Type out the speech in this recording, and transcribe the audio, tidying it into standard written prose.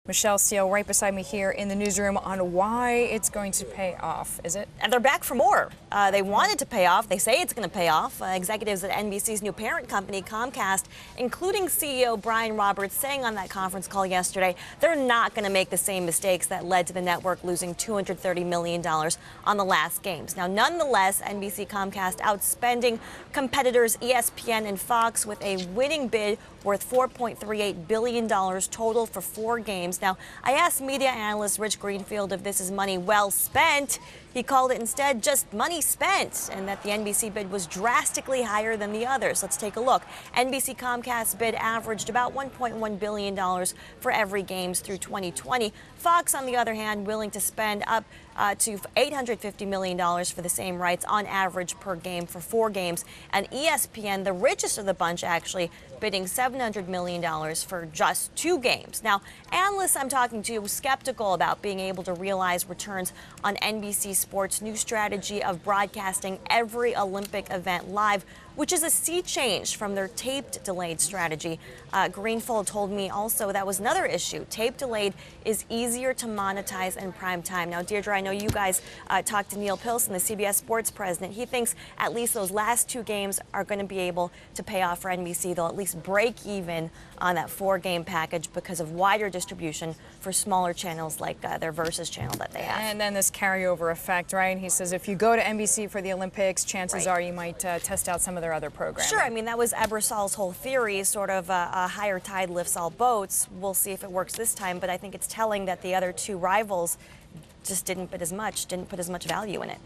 Michele Steele right beside me here in the newsroom on why it's going to pay off, is it? And they're back for more. They wanted to pay off. They say it's going to pay off. Executives at NBC's new parent company, Comcast, including CEO Brian Roberts, saying on that conference call yesterday, they're not going to make the same mistakes that led to the network losing $230 million on the last games. Now, nonetheless, NBC Comcast outspending competitors ESPN and Fox with a winning bid worth $4.38 billion total for 4 games. Now, I asked media analyst Rich Greenfield if this is money well spent. He called it instead just money spent, and that the NBC bid was drastically higher than the others. Let's take a look. NBC Comcast bid averaged about $1.1 billion for every games through 2020. Fox, on the other hand, willing to spend up to $850 million for the same rights on average per game for 4 games. And ESPN, the richest of the bunch, actually bidding $700 million for just 2 games. Now, analysts I'm talking to were skeptical about being able to realize returns on NBC Sports' new strategy of broadcasting every Olympic event live, which is a sea change from their taped delayed strategy. Greenfield told me also that was another issue. Tape delayed is easier to monetize in prime time. Now, Deirdre, I know you guys talked to Neil Pilson, the CBS Sports president. He thinks at least those last 2 games are going to be able to pay off for NBC. They'll at least break even on that 4-game package because of wider distribution for smaller channels like their Versus channel that they have. And then this carryover effect, right? He says if you go to NBC for the Olympics, chances are you might test out some of their other programming. Sure, I mean, that was Ebersol's whole theory, sort of a higher tide lifts all boats. We'll see if it works this time, but I think it's telling that the other 2 rivals just didn't bid as much, didn't put as much value in it.